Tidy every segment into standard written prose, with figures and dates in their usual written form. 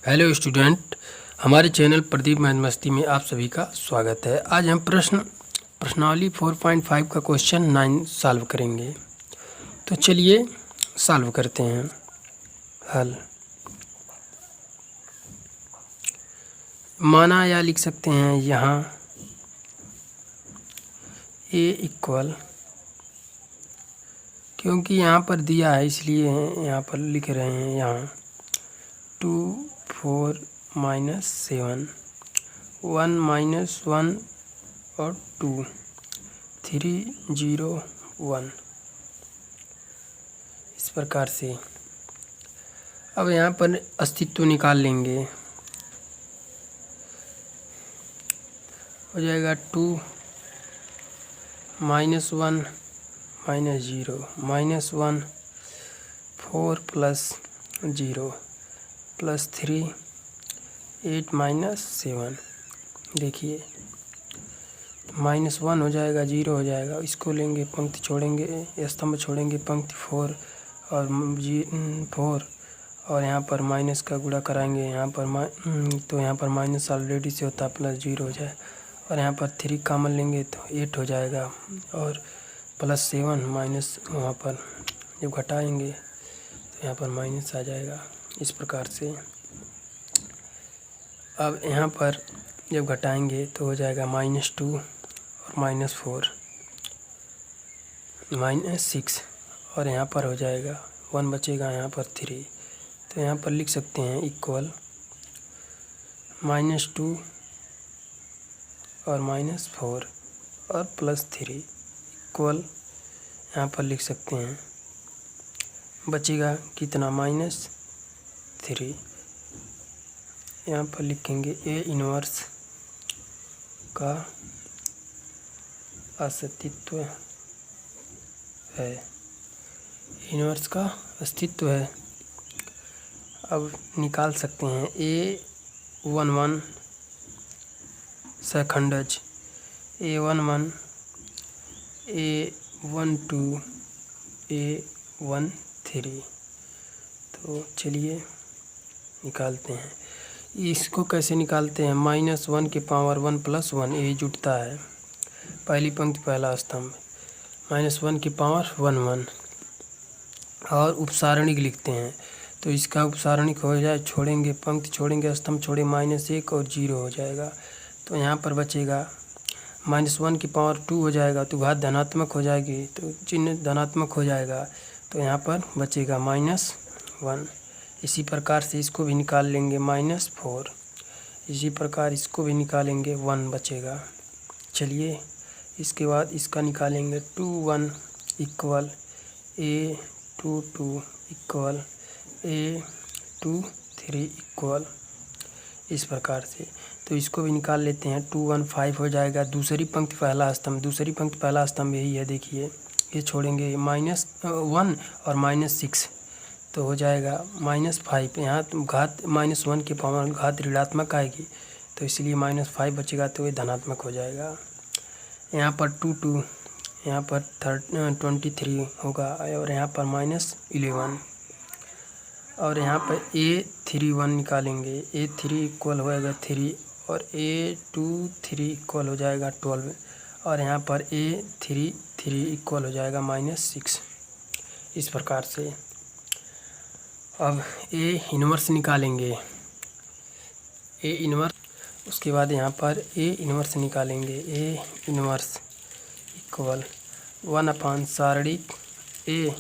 Hello student, हमारे channel Pradeep math मस्ती में आप सभी का स्वागत है। आज हम प्रश्नावली 4.5 का क्वेश्चन 9 सॉल्व करेंगे। तो चलिए सॉल्व करते हैं। हल माना या लिख सकते हैं यहाँ a इक्वल, क्योंकि यहाँ पर दिया है इसलिए यहाँ पर लिख रहे हैं यहाँ 2 4 -7 1 -1 और 2 3 0 1 इस प्रकार से। अब यहाँ पर अस्तित्व निकाल लेंगे, हो जाएगा 2 -1 -0 -1 4 + 0 + 3 8 -7। देखिए -1 हो जाएगा, 0 हो जाएगा, इसको लेंगे पंक्ति छोड़ेंगे, स्तंभ छोड़ेंगे, पंक्ति 4 और 4 और यहाँ पर माइनस का गुणा कराएंगे यहाँ पर तो यहाँ पर माइनस ऑलरेडी से होता +0 हो जाए, और यहाँ पर 3 कॉमन लेंगे तो 8 हो जाएगा, और +7 माइनस वहाँ पर जब घटाएंगे तो यहाँ पर माइनस आ जाएगा इस प्रकार से। अब यहाँ पर जब घटाएंगे तो हो जाएगा -2 और -4 -6, और यहाँ पर हो जाएगा 1 बचेगा, यहाँ पर 3। तो यहाँ पर लिख सकते हैं इक्वल -2 और -4 और +3 इक्वल, यहाँ पर लिख सकते हैं बचेगा कितना -3। यहाँ पर लिखेंगे A इनवर्स का अस्तित्व है, इनवर्स का अस्तित्व है। अब निकाल सकते हैं A11 सखंडज, A11 A12 A13। तो चलिए निकालते हैं। इसको कैसे निकालते हैं? -1 के पावर 1 + 1 ये जुटता है, पहली पंक्ति पहला स्तंभ, -1 की पावर 1 1, और उपसारणिक लिखते हैं। तो इसका उपसारणिक हो जाए, छोड़ेंगे पंक्ति छोड़ेंगे, स्तंभ छोड़े, -1 और 0 हो जाएगा। तो यहाँ पर बचेगा -1 की पावर 2 हो जाएगा, तो घात धनात्मक हो जाएगी, तो चिन्ह धनात्मक हो जाएगा, तो यहाँ पर बचेगा -1। इसी प्रकार से इसको भी निकाल लेंगे -4, इसी प्रकार इसको भी निकालेंगे 1 बचेगा। चलिए इसके बाद इसका निकालेंगे 2 1 equal A22 equal A23 equal इस प्रकार से। तो इसको भी निकाल लेते हैं, 2 1 5 हो जाएगा, दूसरी पंक्ति पहला स्तंभ, दूसरी पंक्ति पहला स्तंभ यही है, देखिए ये छोड़ेंगे -1 और -6, तो हो जाएगा -5। यहाँ घात -1 की पावर घात ऋणात्मक आएगी, तो इसलिए -5 बचेगा, तो ये धनात्मक हो जाएगा। यहाँ पर 2 2, यहाँ पर 23 होगा, और यहाँ पर -11, और यहाँ पर A31 निकालेंगे, A3 इक्वल होएगा 3, और A23 इक्वल हो जाएगा 12, और यहाँ पर A33 इक्वल हो जाएगा -6 इस प्रकार से। अब A इनवर्स निकालेंगे, A इनवर्स, उसके बाद यहाँ पर A इनवर्स निकालेंगे, A inverse equal 1 सारणिक A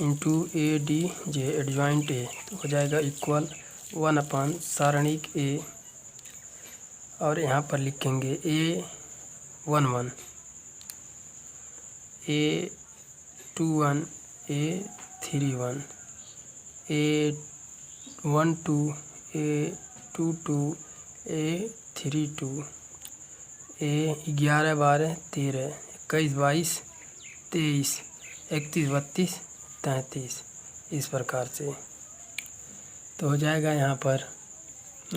into ADJ adjoint A, तो हो जाएगा इक्वल 1 सारणिक A, और यहाँ पर लिखेंगे A11 A21 A31 A12 A22 A32 A11 12 13 21 22 23 32 33 इस प्रकार से। तो हो जाएगा यहाँ पर,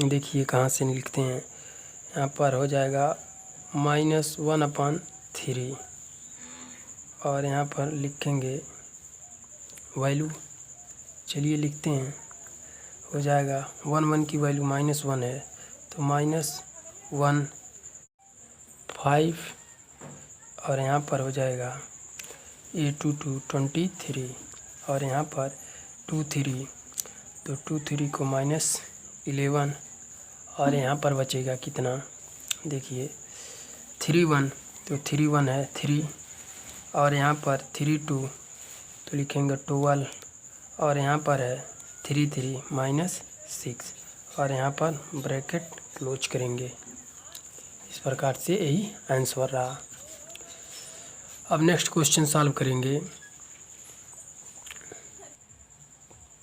देखिए कहाँ से लिखते हैं, यहाँ पर हो जाएगा -1/3, और यहाँ पर लिखेंगे वैल्यू, चलिए लिखते हैं हो जाएगा 1 की वैल्यू -1 है तो -1 5 और यहाँ पर हो जाएगा A2 23 और यहाँ पर 2 3 तो 2 3 को -11 और यहाँ पर बचेगा कितना, देखिए 3 1 तो 3 1 है 3 और यहाँ पर 3 2 तो लिखेंगे 12 और यहाँ पर है 3 3 -6 और यहाँ पर ब्रैकेट क्लोज करेंगे। इस प्रकार से यही आंसर रहा। अब नेक्स्ट क्वेश्चन सॉल्व करेंगे।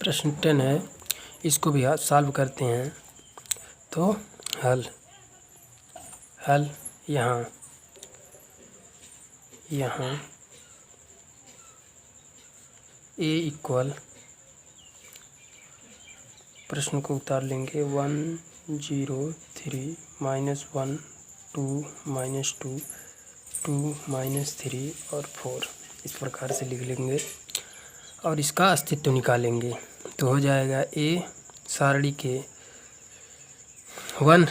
प्रश्न 10 है, इसको भी सॉल्व करते हैं। तो हल यहाँ a इक्वल, प्रश्न को उतार लेंगे 1 0 3 -1 2 -2 2 -3 और 4 इस प्रकार से लिख लेंगे और इसका अस्तित्व निकालेंगे। तो हो जाएगा a सारणी के 1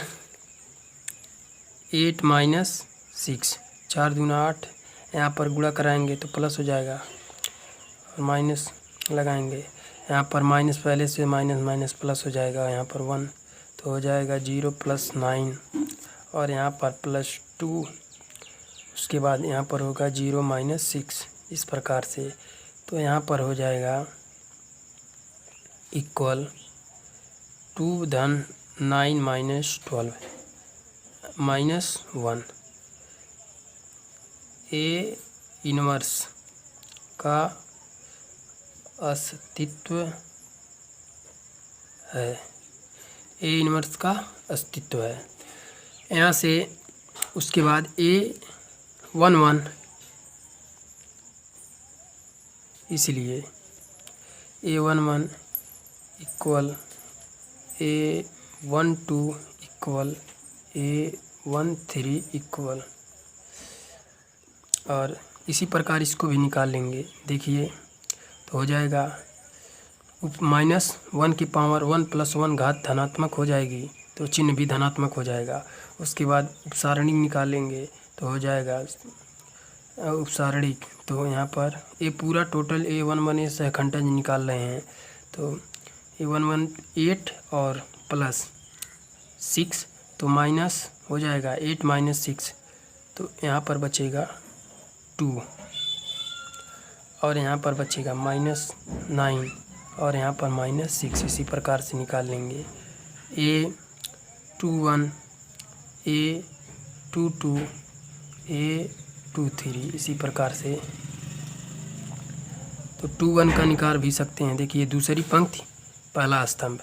8 -6 4 दूना 8, यहाँ पर गुणा कराएंगे तो प्लस हो जाएगा और माइनस लगाएंगे, यहाँ पर माइनस पहले से माइनस प्लस हो जाएगा, यहाँ पर 1 तो हो जाएगा 0 + 9 और यहाँ पर +2, उसके बाद यहाँ पर होगा 0 - 6 इस प्रकार से। तो यहाँ पर हो जाएगा इक्वल 2 धन 9 - 12 -1 A इनवर्स का अस्तित्व है, A इनवर्स का अस्तित्व है। यहाँ से उसके बाद A11 इसलिए A11 equal A12 equal A13 equal, और इसी प्रकार इसको भी निकाल लेंगे। देखिए तो हो जाएगा -1 की पावर 1 + 1 घात धनात्मक हो जाएगी तो चिन्ह भी धनात्मक हो जाएगा। उसके बाद उपसारणी निकालेंगे तो हो जाएगा उपसारणी, तो यहाँ पर ये पूरा टोटल A11 ये सहखंडज निकाल रहे हैं तो A11 8 और +6 तो माइनस हो जाएगा 8 - 6 तो यहाँ पर बचेगा 2 और यहाँ पर बचेगा -9 और यहाँ पर -6 इसी प्रकार से निकाल लेंगे। A21 A22 A23 इसी प्रकार से। तो 21 का निकाल भी सकते हैं। देखिए दूसरी पंक्ति पहला स्तंभ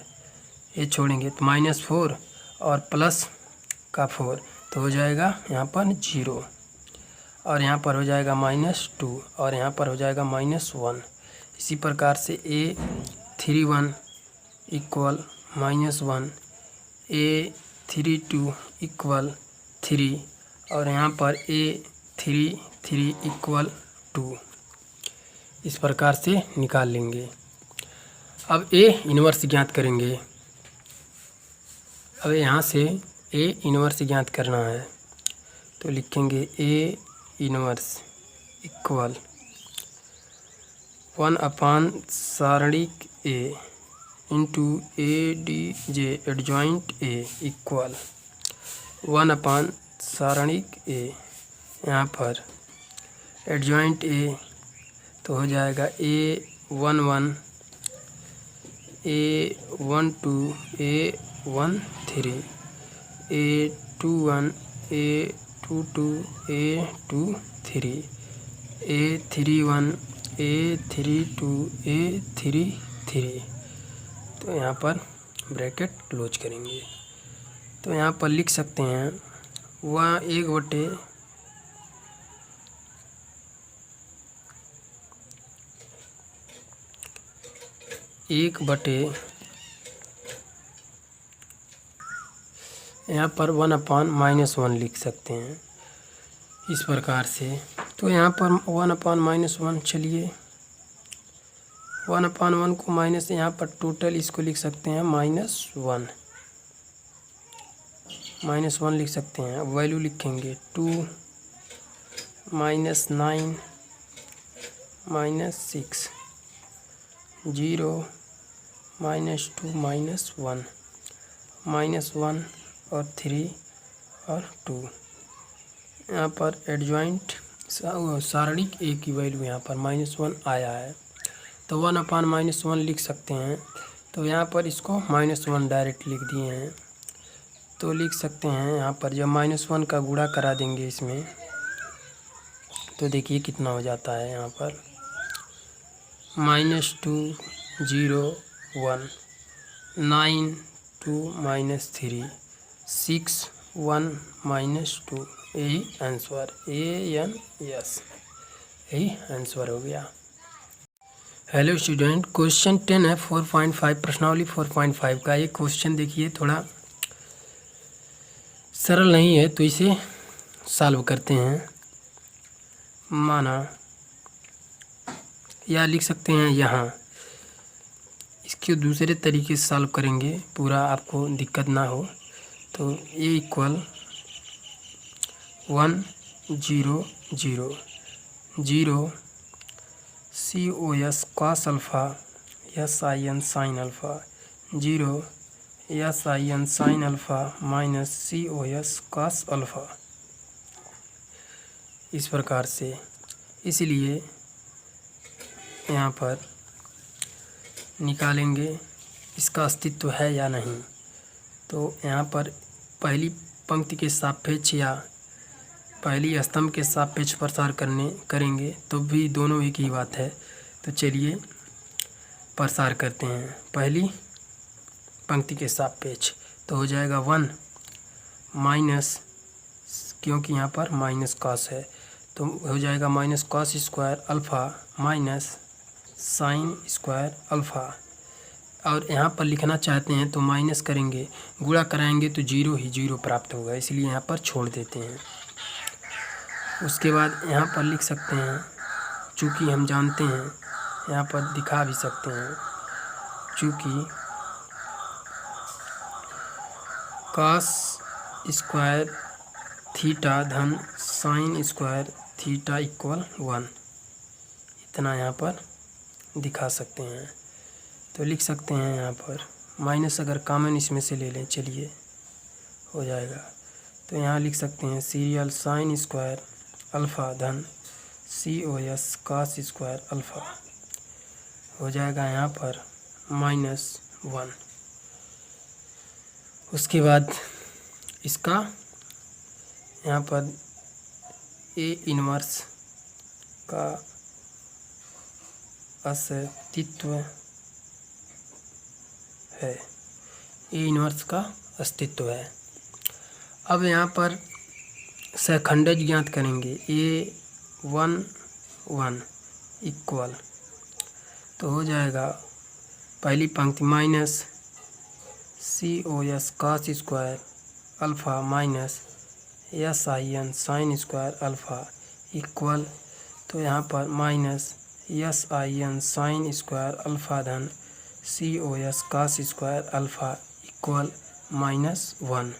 ये छोड़ेंगे तो -4 और प्लस का 4 तो हो जाएगा यहाँ पर 0 और यहाँ पर हो जाएगा -2 और यहाँ पर हो जाएगा -1। इसी प्रकार से A31 इक्वल -1 A32 इक्वल 3 और यहाँ पर A33 इक्वल 2 इस प्रकार से निकाल लेंगे। अब A इनवर्स ज्ञात करेंगे। अब यहाँ से A इनवर्स ज्ञात करना है तो लिखेंगे A इनवर्स इक्वल 1 सारणी A into ADJ adjoint A equal 1 सारणी A, यहाँ पर एडजॉइंट A तो हो जाएगा A11 A12 A13 A21 A22 A23 A31 A32 A33 तो यहाँ पर ब्रैकेट क्लोज करेंगे। तो यहाँ पर लिख सकते हैं वह 1/, यहाँ पर 1/-1 लिख सकते हैं इस प्रकार से। तो यहाँ पर 1/-1 चलिए 1/1 को माइनस, यहाँ पर टोटल इसको लिख सकते हैं -1 लिख सकते हैं। अब वैल्यू लिखेंगे 2 -9 -6 0 -2 -1 और 3 और 2। यहाँ पर एडजॉइंट सारणिक ए की वैल्यू यहाँ पर -1 आया है, तो 1/-1 लिख सकते हैं। तो यहाँ पर इसको -1 डायरेक्ट लिख दिए हैं, तो लिख सकते हैं यहाँ पर जब -1 का गुणा करा देंगे इसमें, तो देखिए कितना हो जाता है। यहाँ पर -2 0 1 9 2 -3 6 1 -2, यही आंसर ANS, यही आंसर हो गया। हेलो स्टूडेंट, क्वेश्चन 10 है 4.5, प्रश्नावली 4.5 का। ये क्वेश्चन देखिए थोड़ा सरल नहीं है, तो इसे सॉल्व करते हैं। माना, या लिख सकते हैं यहाँ, इसके दूसरे तरीके से सॉल्व करेंगे, पूरा आपको दिक्कत ना हो। तो A = 1 0 0 0 COS cos alpha SIN sin alpha 0 SIN sin alpha -COS cos alpha, इस प्रकार से। इसलिए यहाँ पर निकालेंगे इसका अस्तित्व है या नहीं। तो यहाँ पर पहली पंक्ति के सापेक्ष या पहली स्तंभ के सापेक्ष प्रसार करेंगे तो भी दोनों एक ही बात है। तो चलिए प्रसार करते हैं पहली पंक्ति के सापेक्ष, तो हो जाएगा 1 माइनस, क्योंकि यहाँ पर माइनस कॉस है, तो हो जाएगा -cos² अल्फ़ा -sin² अल्फ़ा। और यहाँ पर लिखना चाहते हैं तो माइनस करेंगे, गुणा कराएंगे तो 0 ही 0 प्राप्त होगा, इसलिए यहाँ पर छोड़ देते हैं। उसके बाद यहाँ पर लिख सकते हैं, चूँकि हम जानते हैं, यहाँ पर दिखा भी सकते हैं, चूँकि cos² थीटा धन sin² थीटा = 1, इतना यहाँ पर दिखा सकते हैं। तो लिख सकते हैं यहाँ पर माइनस, अगर कॉमन इसमें से ले लें, चलिए हो जाएगा। तो यहाँ लिख सकते हैं सीरियल sin² अल्फ़ा धन COS cos² अल्फ़ा, हो जाएगा यहाँ पर -1। उसके बाद इसका यहाँ पर A इन्वर्स का अस्तित्व है, A इन्वर्स का अस्तित्व है। अब यहाँ पर सहखंडज ज्ञात करेंगे, A1 1 इक्वल, तो हो जाएगा पहली पंक्ति -COS cos² alpha -SIN sin² alpha equal, तो यहाँ पर -SIN sin² अल्फ़ा धन COS cos² अल्फ़ा इक्वल -1।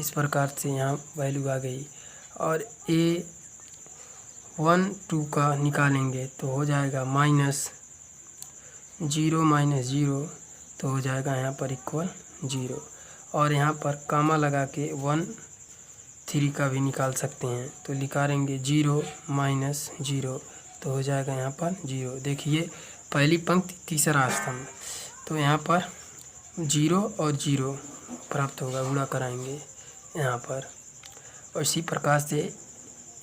इस प्रकार से यहाँ वैल्यू आ गई। और A1 2 का निकालेंगे तो हो जाएगा -0 -0, तो हो जाएगा यहाँ पर इक्वल 0। और यहाँ पर कामा लगा के 1 3 का भी निकाल सकते हैं, तो निकालेंगे 0 -0, तो हो जाएगा यहाँ पर 0। देखिए पहली पंक्ति तीसरा स्तंभ, तो यहाँ पर 0 और 0 प्राप्त होगा, गुणा कराएंगे यहाँ पर। और इसी प्रकार से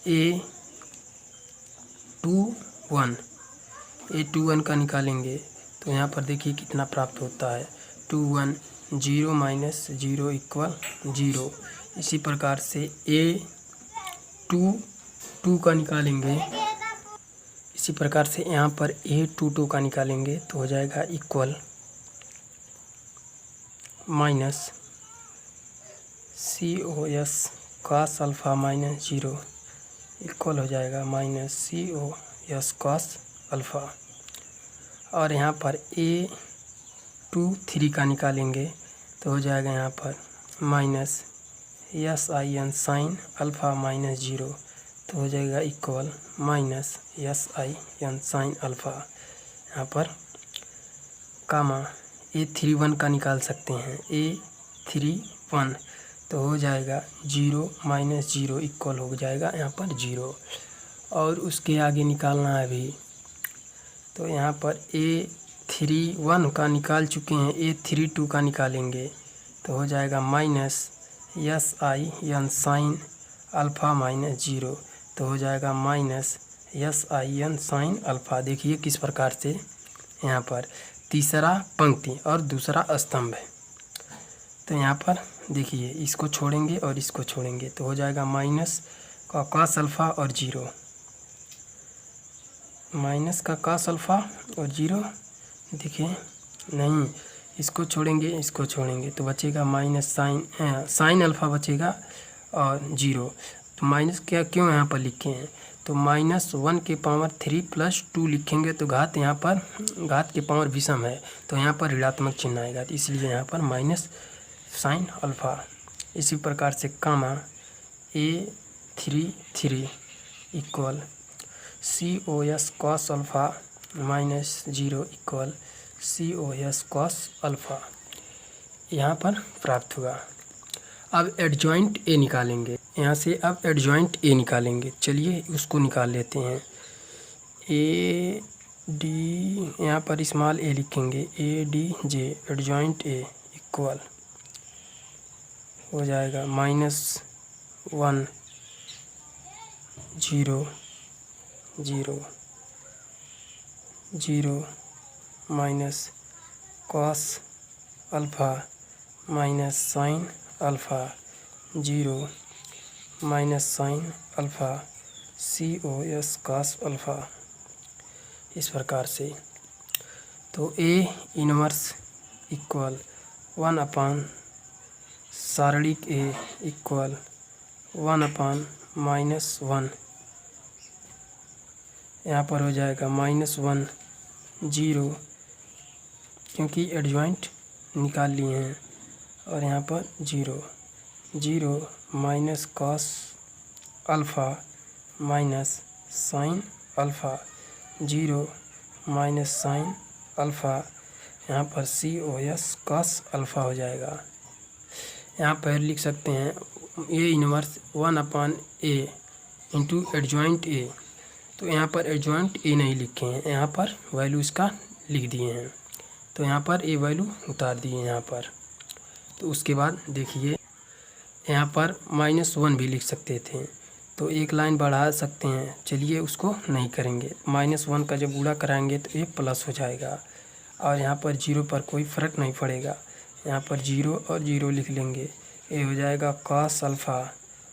A21 का निकालेंगे तो यहाँ पर देखिए कितना प्राप्त होता है, 21 0 -0 = 0। इसी प्रकार से A22 का निकालेंगे, इसी प्रकार से यहाँ पर A22 का निकालेंगे तो हो जाएगा equal -COS cos alpha -0 equal हो जाएगा -COS cos अल्फ़ा। और यहाँ पर A23 का निकालेंगे तो हो जाएगा यहाँ पर minus SIN sine alpha minus 0, तो हो जाएगा equal minus SIN sine alpha. यहाँ पर कामा A31 का निकाल सकते हैं, A31 तो हो जाएगा 0 माइनस 0 इक्वल हो जाएगा यहाँ पर 0। और उसके आगे निकालना है अभी, तो यहाँ पर A31 का निकाल चुके हैं, A32 का निकालेंगे तो हो जाएगा minus SIN sine alpha minus 0, तो हो जाएगा माइनस SIN साइन अल्फ़ा। देखिए किस प्रकार से यहाँ पर तीसरा पंक्ति और दूसरा स्तंभ है। तो यहाँ पर देखिए इसको छोड़ेंगे और इसको छोड़ेंगे तो हो जाएगा माइनस का कॉस अल्फ़ा और 0, माइनस का कॉस अल्फ़ा और 0। देखिए नहीं, इसको छोड़ेंगे इसको छोड़ेंगे तो बचेगा माइनस साइन अल्फ़ा बचेगा और 0। तो माइनस क्या क्यों यहाँ पर लिखे हैं, तो -1 के पावर 3 + 2 लिखेंगे तो घात यहाँ पर घात के पावर विषम है तो यहाँ पर ऋणात्मक चिन्ह आएगा, तो इसलिए यहाँ पर माइनस साइन अल्फ़ा। इसी प्रकार से कामा A33 equal COS cos alpha minus 0 equal COS cos alpha यहाँ पर प्राप्त हुआ। अब एडजॉइंट A निकालेंगे, यहाँ से अब एडजॉइंट A निकालेंगे। चलिए उसको निकाल लेते हैं। AD यहाँ पर स्मॉल a लिखेंगे, ADJ एडजॉइंट A इक्वल हो जाएगा -1 0 0 0 minus cos alpha minus sine alpha 0 minus sine alpha COS cos alpha. इस प्रकार से तो A inverse equal 1/, सारणिक A equal 1/-1, यहाँ पर हो जाएगा -1 0 क्योंकि एडजॉइंट निकाल लिए हैं, और यहाँ पर 0 0 minus cos alpha minus sine alpha 0 minus sine alpha, यहाँ पर COS कॉस अल्फ़ा हो जाएगा। यहाँ पर लिख सकते हैं A inverse 1/A into adjoint A, तो यहाँ पर एडजॉइंट A नहीं लिखे हैं, यहाँ पर वैल्यू इसका लिख दिए हैं, तो यहाँ पर A वैल्यू उतार दिए यहाँ पर। तो उसके बाद देखिए यहाँ पर -1 भी लिख सकते थे, तो एक लाइन बढ़ा सकते हैं। चलिए उसको नहीं करेंगे, -1 का जब गुणा कराएंगे तो ये प्लस हो जाएगा, और यहाँ पर 0 पर कोई फ़र्क नहीं पड़ेगा। यहाँ पर 0 और 0 लिख लेंगे, ये हो जाएगा कॉस अल्फ़ा,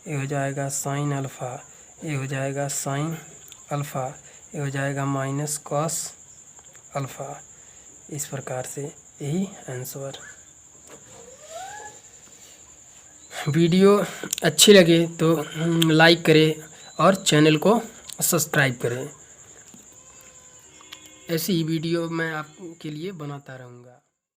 ये हो जाएगा साइन अल्फ़ा, ये हो जाएगा साइन अल्फ़ा, ये हो जाएगा माइनस कॉस अल्फ़ा। इस प्रकार से यही आंसर। वीडियो अच्छी लगे तो लाइक करें और चैनल को सब्सक्राइब करें। ऐसी ही वीडियो मैं आपके लिए बनाता रहूँगा।